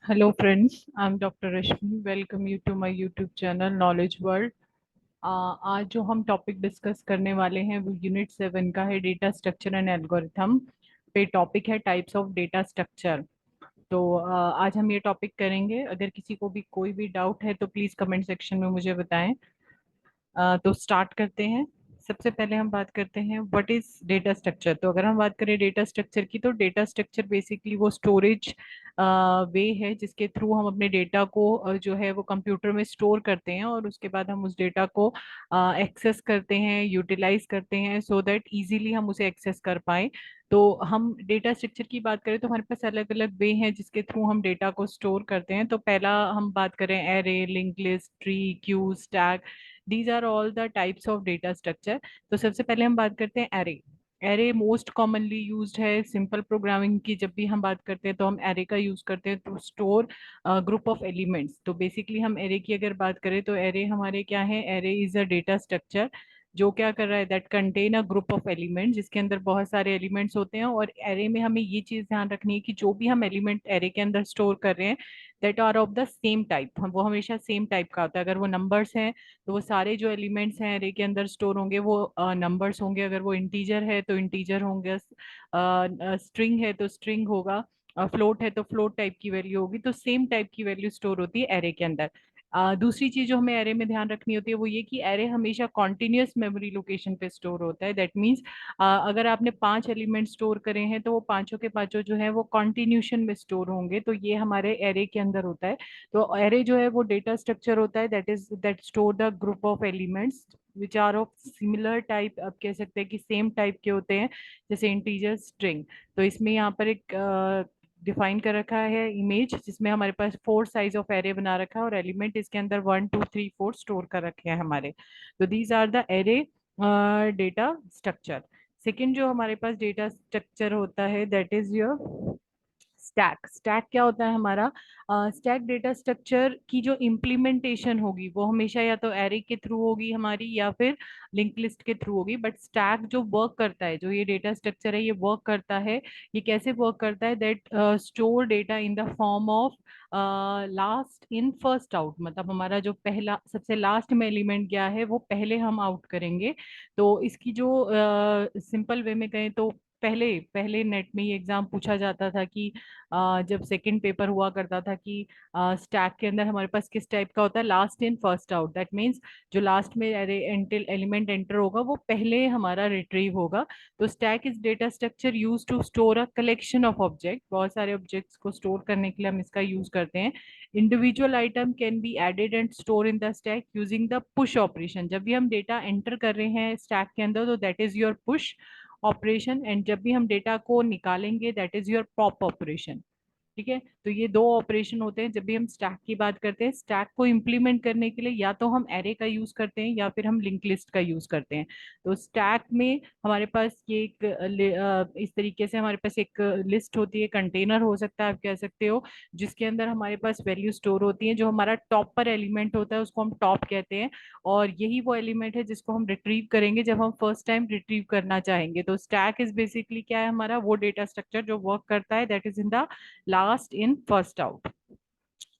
Hello friends, I'm Dr. Rashmi. Welcome you to my YouTube channel Knowledge World. आज जो हम topic discuss करने वाले हैं वो यूनिट 7 का है, डेटा स्ट्रक्चर एंड एल्गोरिथम पे टॉपिक है टाइप्स ऑफ डेटा स्ट्रक्चर। तो आज हम ये टॉपिक करेंगे। अगर किसी को भी कोई भी डाउट है तो प्लीज़ कमेंट सेक्शन में मुझे बताएं। तो स्टार्ट करते हैं। सबसे पहले हम बात करते हैं व्हाट इज डेटा स्ट्रक्चर। तो अगर हम बात करें डेटा स्ट्रक्चर की, तो डेटा स्ट्रक्चर बेसिकली वो स्टोरेज वे है जिसके थ्रू हम अपने डेटा को जो है वो कंप्यूटर में स्टोर करते हैं और उसके बाद हम उस डेटा को एक्सेस करते हैं, यूटिलाइज करते हैं सो दैट इजीली हम उसे एक्सेस कर पाए। तो हम डेटा स्ट्रक्चर की बात करें तो हमारे पास अलग अलग वे हैं जिसके थ्रू हम डेटा को स्टोर करते हैं। तो पहला हम बात करें array, link list, tree, queue, stack. These are all the types of data structure. तो सबसे पहले हम बात करते हैं array. Array most commonly used है सिंपल प्रोग्रामिंग की। जब भी हम बात करते हैं तो हम एरे का यूज करते हैं to store group of elements. तो बेसिकली हम एरे की अगर बात करें तो एरे हमारे क्या है, array is a data structure जो क्या कर रहा है, that contain a group of element जिसके अंदर बहुत सारे एलिमेंट्स होते हैं। और एरे में हमें ये चीज ध्यान रखनी है कि जो भी हम एलिमेंट एरे के अंदर स्टोर कर रहे हैं that are of the same type, वो हमेशा सेम टाइप का होता है। अगर वो नंबर्स हैं तो वो सारे जो एलिमेंट्स हैं एरे के अंदर स्टोर होंगे वो नंबर्स होंगे। अगर वो इंटीजर है तो इंटीजर होंगे, स्ट्रिंग है तो स्ट्रिंग होगा, फ्लोट है तो फ्लोट टाइप की वैल्यू होगी। तो सेम टाइप की वैल्यू स्टोर होती है एरे के अंदर। दूसरी चीज जो हमें एरे में ध्यान रखनी होती है वो ये कि एरे हमेशा कॉन्टिन्यूअस मेमोरी लोकेशन पे स्टोर होता है। दैट मीन्स अगर आपने 5 एलिमेंट स्टोर करे हैं तो वो पांचों के पांचों जो है वो कॉन्टिन्यूशन में स्टोर होंगे। तो ये हमारे एरे के अंदर होता है। तो एरे जो है वो डेटा स्ट्रक्चर होता है that store the group of elements which are of similar type. आप कह सकते हैं कि सेम टाइप के होते हैं, जैसे इंटीजर, स्ट्रिंग। तो इसमें यहाँ पर एक डिफाइन कर रखा है इमेज जिसमें हमारे पास 4 साइज ऑफ एरे बना रखा है और एलिमेंट इसके अंदर 1 2 3 4 स्टोर कर रखे हैं हमारे। तो these are the array data structure. Second जो हमारे पास डेटा स्ट्रक्चर होता है that is your stack. Stack क्या होता है हमारा, स्टैक डेटा स्ट्रक्चर की जो इम्प्लीमेंटेशन होगी वो हमेशा या तो एरे के थ्रू होगी हमारी या फिर लिंक लिस्ट के थ्रू होगी। बट स्टैक जो वर्क करता है, जो ये डेटा स्ट्रक्चर है ये वर्क करता है, ये कैसे वर्क करता है, that store data in the form of last in first out. मतलब हमारा जो पहला सबसे लास्ट में एलिमेंट गया है वो पहले हम आउट करेंगे। तो इसकी जो सिंपल वे में कहें तो पहले पहले नेट में ये एग्जाम पूछा जाता था कि जब सेकंड पेपर हुआ करता था कि स्टैक के अंदर हमारे पास किस टाइप का होता है, last in first out. That means जो लास्ट में एलिमेंट एंटर होगा वो पहले हमारा रिट्रीव होगा। तो stack is data structure use to store a collection of object. बहुत सारे ऑब्जेक्ट्स को स्टोर करने के लिए हम इसका यूज करते हैं। Individual item can be added and store in the stack using the push operation. जब भी हम डेटा एंटर कर रहे हैं स्टैक के अंदर तो that is your push operation, and जब भी हम डेटा को निकालेंगे that is your pop operation. ठीक है, तो ये दो ऑपरेशन होते हैं जब भी हम स्टैक की बात करते हैं। स्टैक को इम्प्लीमेंट करने के लिए या तो हम एरे का यूज करते हैं या फिर हम लिंक लिस्ट का यूज करते हैं। तो स्टैक में हमारे पास ये एक इस तरीके से हमारे पास एक लिस्ट होती है, कंटेनर हो सकता है आप कह सकते हो, जिसके अंदर हमारे पास वैल्यू स्टोर होती है। जो हमारा टॉप पर एलिमेंट होता है उसको हम टॉप कहते हैं, और यही वो एलिमेंट है जिसको हम रिट्रीव करेंगे जब हम फर्स्ट टाइम रिट्रीव करना चाहेंगे। तो स्टैक इज बेसिकली क्या है, हमारा वो डेटा स्ट्रक्चर जो वर्क करता है that is in the last in first out.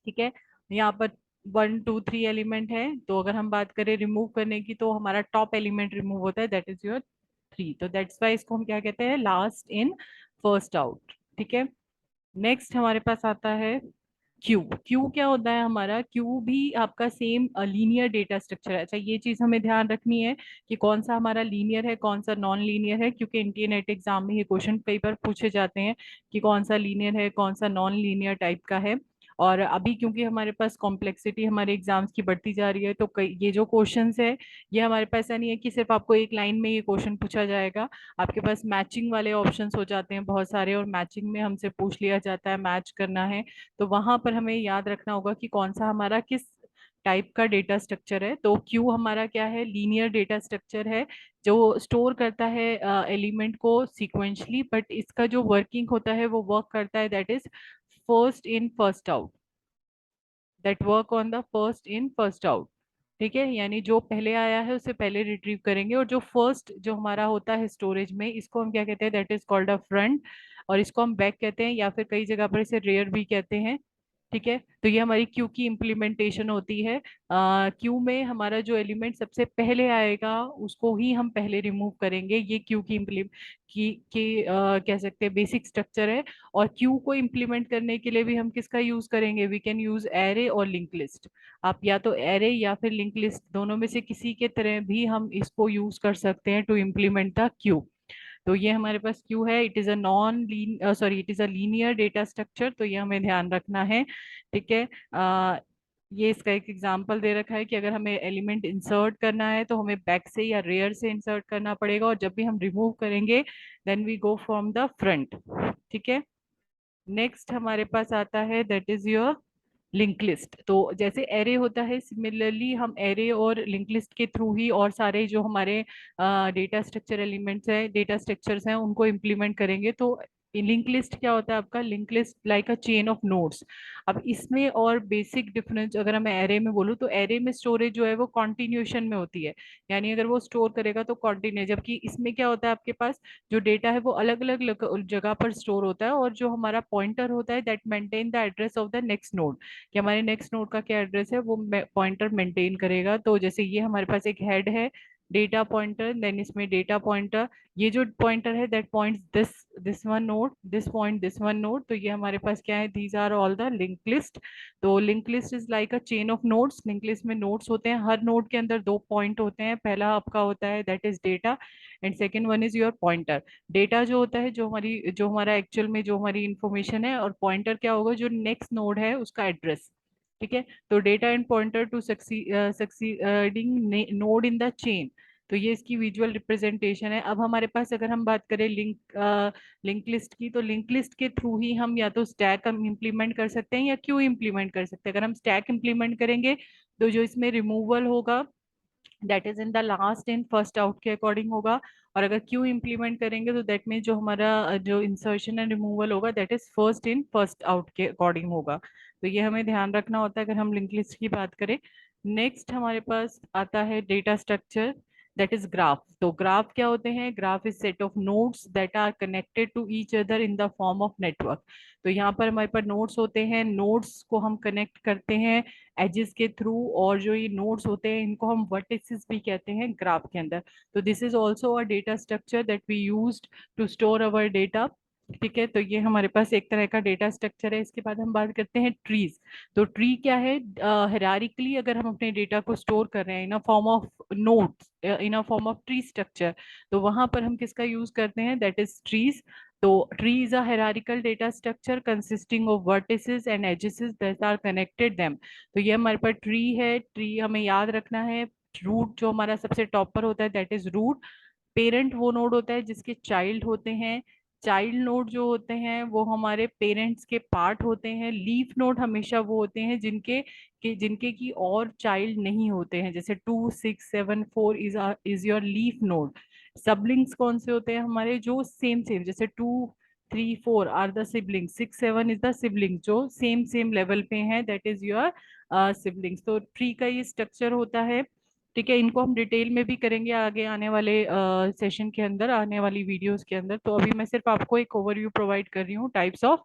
ठीक है, यहाँ पर 1 2 3 एलिमेंट है। तो अगर हम बात करें रिमूव करने की तो हमारा टॉप एलिमेंट रिमूव होता है दैट इज योर 3। तो दैट्स वाई इसको हम क्या कहते हैं, लास्ट इन फर्स्ट आउट। ठीक है, नेक्स्ट हमारे पास आता है क्यू। क्यू क्या होता है हमारा, क्यू भी आपका सेम लीनियर डेटा स्ट्रक्चर है। अच्छा, ये चीज हमें ध्यान रखनी है कि कौन सा हमारा लीनियर है कौन सा नॉन लीनियर है, क्योंकि इंडियन नेट एग्जाम में ये क्वेश्चन कई बार पूछे जाते हैं कि कौन सा लीनियर है कौन सा नॉन लीनियर टाइप का है। और अभी क्योंकि हमारे पास कॉम्प्लेक्सिटी हमारे एग्जाम्स की बढ़ती जा रही है तो कई ये जो क्वेश्चंस है ये हमारे पास ऐसा नहीं है कि सिर्फ आपको एक लाइन में ये क्वेश्चन पूछा जाएगा। आपके पास मैचिंग वाले ऑप्शंस हो जाते हैं बहुत सारे, और मैचिंग में हमसे पूछ लिया जाता है मैच करना है। तो वहां पर हमें याद रखना होगा कि कौन सा हमारा किस टाइप का डेटा स्ट्रक्चर है। तो क्यू हमारा क्या है, लीनियर डेटा स्ट्रक्चर है जो स्टोर करता है एलिमेंट को सीक्वेंशली, बट इसका जो वर्किंग होता है वो वर्क करता है that is first in first out, that work on the first in first out. ठीक है, यानी जो पहले आया है उसे पहले रिट्रीव करेंगे, और जो फर्स्ट जो हमारा होता है स्टोरेज में इसको हम क्या कहते हैं, that is called a front, और इसको हम बैक कहते हैं या फिर कई जगह पर इसे रेयर भी कहते हैं। ठीक है, तो ये हमारी क्यू की इम्प्लीमेंटेशन होती है। क्यू में हमारा जो एलिमेंट सबसे पहले आएगा उसको ही हम पहले रिमूव करेंगे, ये क्यू की कह सकते हैं बेसिक स्ट्रक्चर है। और क्यू को इम्प्लीमेंट करने के लिए भी हम किसका यूज करेंगे, वी कैन यूज एरे और लिंक लिस्ट। आप या तो एरे या फिर लिंक लिस्ट दोनों में से किसी के तरह भी हम इसको यूज कर सकते हैं टू इम्प्लीमेंट द क्यू। तो ये हमारे पास क्यू है, it is a non lean sorry it is a linear data structure, तो ये हमें ध्यान रखना है। ठीक है, ये इसका एक एग्जांपल दे रखा है कि अगर हमें एलिमेंट इंसर्ट करना है तो हमें बैक से या रेयर से इंसर्ट करना पड़ेगा, और जब भी हम रिमूव करेंगे then we go from the front. ठीक है, नेक्स्ट हमारे पास आता है that is your link list. तो जैसे एरे होता है, सिमिलरली हम एरे और लिंक लिस्ट के थ्रू ही और सारे जो हमारे डेटा स्ट्रक्चर एलिमेंट्स है, डेटा स्ट्रक्चर्स हैं, उनको इम्प्लीमेंट करेंगे। तो लिंक लिस्ट क्या होता है आपका, link list like a chain of nodes. अब इसमें और बेसिक डिफरेंस अगर मैं एरे में बोलूँ तो एरे में स्टोरेज जो है वो कॉन्टिन्यूशन में होती है, यानी अगर वो स्टोर करेगा तो कॉन्टिन्यू, जबकि इसमें क्या होता है आपके पास जो डेटा है वो अलग अलग जगह पर स्टोर होता है, और जो हमारा पॉइंटर होता है that maintain the address of the next node, कि हमारे नेक्स्ट नोड का क्या एड्रेस है वो पॉइंटर मेंटेन करेगा। तो जैसे ये हमारे पास एक हेड है डेटा पॉइंटर, देन इसमें डेटा पॉइंटर, ये जो पॉइंटर है that points this this one node, this point this one node. तो ये हमारे पास क्या है, these are all the link list. तो link list is like a chain of nodes. Link list में नोड्स होते हैं, हर नोड के अंदर दो पॉइंट होते हैं, पहला आपका होता है that is data and second one is your pointer. Data जो होता है जो हमारा एक्चुअल में जो हमारी इंफॉर्मेशन है, और पॉइंटर क्या होगा, जो नेक्स्ट नोड है उसका एड्रेस। ठीक है, तो data and pointer to succeeding node in the chain. तो ये इसकी विजुअल रिप्रेजेंटेशन है। अब हमारे पास अगर हम बात करें लिंक लिस्ट की, तो लिंक लिस्ट के थ्रू ही हम या तो स्टैक हम इम्प्लीमेंट कर सकते हैं या क्यू इम्प्लीमेंट कर सकते हैं। अगर हम स्टैक इम्प्लीमेंट करेंगे तो जो इसमें रिमूवल होगा that is in the last in first out के अकॉर्डिंग होगा। और अगर क्यू इम्प्लीमेंट करेंगे तो दैट मीन जो हमारा जो इंसर्शन एंड रिमूवल होगा that is first in first out के अकॉर्डिंग होगा। तो ये हमें ध्यान रखना होता है अगर हम लिंक लिस्ट की बात करें। नेक्स्ट हमारे पास आता है data structure that is graph. तो ग्राफ क्या होते हैं, graph is set of nodes that are connected to each other in the form of network. तो यहाँ पर हमारे पास नोड्स होते हैं, नोड्स को हम कनेक्ट करते हैं एजेस के थ्रू, और जो ये नोड्स होते हैं इनको हम वर्टिसेस भी कहते हैं ग्राफ के अंदर। तो this is also a data structure that we used to store our data. ठीक है, तो ये हमारे पास एक तरह का डेटा स्ट्रक्चर है। इसके बाद हम बात करते हैं ट्रीज। तो ट्री क्या है, हिरारिकली अगर हम अपने डेटा को स्टोर कर रहे हैं in a form of nodes, in a form of tree structure, तो वहां पर हम किसका यूज करते हैं, दैट इज ट्रीज। तो tree is a hierarchical data structure consisting of vertices and edges that are connected them। तो ये हमारे पास ट्री है, ट्री हमें याद रखना है। रूट जो हमारा सबसे टॉप पर होता है दैट इज रूट। पेरेंट वो नोड होता है जिसके चाइल्ड होते हैं। चाइल्ड नोड जो होते हैं वो हमारे पेरेंट्स के पार्ट होते हैं। लीफ नोड हमेशा वो होते हैं जिनके की और चाइल्ड नहीं होते हैं, जैसे 2 6 7 4 इज योर लीफ नोड। सबलिंग्स कौन से होते हैं हमारे, जो सेम सेम, जैसे 2 3 4 are the siblings, 6 7 is the sibling जो सेम सेम लेवल पे हैं, दैट इज योर सिबलिंग्स। तो ट्री का ये स्ट्रक्चर होता है। ठीक है, इनको हम डिटेल में भी करेंगे आगे आने वाले सेशन के अंदर, आने वाली वीडियोस के अंदर। तो अभी मैं सिर्फ आपको एक ओवरव्यू प्रोवाइड कर रही हूँ टाइप्स ऑफ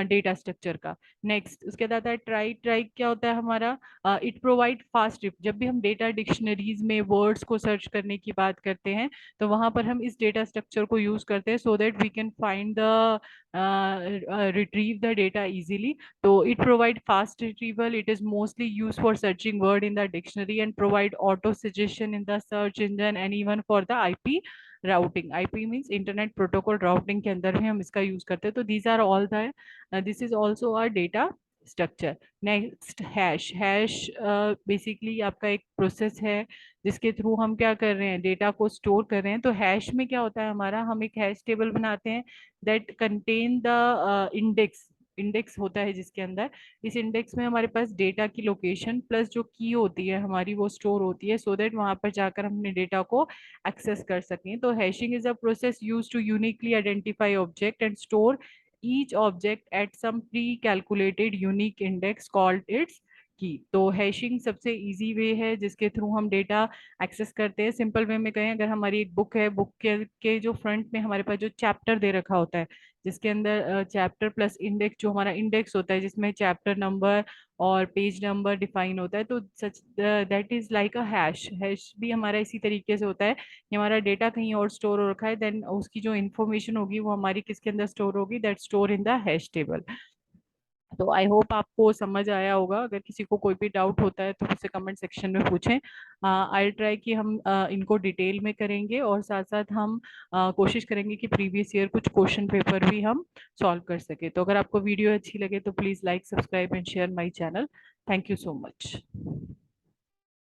डेटा स्ट्रक्चर का। नेक्स्ट उसके बाद आता है ट्राई। ट्राई क्या होता है हमारा, इट प्रोवाइड फास्ट। जब भी हम डेटा डिक्शनरीज में वर्ड्स को सर्च करने की बात करते हैं तो वहां पर हम इस डेटा स्ट्रक्चर को यूज करते हैं so that we can find the retrieve the data easily. So it provide fast retrieval. It is mostly used for searching word in the dictionary and provide auto suggestion in the search engine and even for the IP routing. IP means internet protocol routing के अंदर भी हम इसका use करते हैं। तो these are all the this is also a data structure. Next hash. Hash basically आपका एक प्रोसेस है जिसके थ्रू हम क्या कर रहे हैं, डेटा को स्टोर कर रहे हैं। तो हैश में क्या होता है हमारा, हम एक हैश टेबल बनाते हैं that contain the index. Index होता है जिसके अंदर, इस इंडेक्स में हमारे पास डेटा की लोकेशन प्लस जो की होती है हमारी वो स्टोर होती है, सो दैट वहां पर जाकर हम अपने डेटा को एक्सेस कर सकें। तो hashing is a process use to uniquely identify object and store each object at some pre-calculated unique index called its की। तो हैशिंग सबसे इजी वे है जिसके थ्रू हम डेटा एक्सेस करते हैं। सिंपल वे में कहें, अगर हमारी एक बुक है, बुक के जो फ्रंट में हमारे पास जो चैप्टर दे रखा होता है, जिसके अंदर चैप्टर प्लस इंडेक्स, जो हमारा इंडेक्स होता है जिसमें चैप्टर नंबर और पेज नंबर डिफाइन होता है, तो such that is like a hash. Hash भी हमारा इसी तरीके से होता है कि हमारा डेटा कहीं और स्टोर हो रखा है, देन उसकी जो इन्फॉर्मेशन होगी वो हमारी किसके अंदर स्टोर होगी, that store in the hash table. तो आई होप आपको समझ आया होगा। अगर किसी को कोई भी डाउट होता है तो उसे कमेंट सेक्शन में पूछें। आई ट्राई कि हम इनको डिटेल में करेंगे, और साथ साथ हम कोशिश करेंगे कि प्रीवियस ईयर कुछ क्वेश्चन पेपर भी हम सॉल्व कर सके। तो अगर आपको वीडियो अच्छी लगे तो please like, subscribe and share my channel. Thank you so much.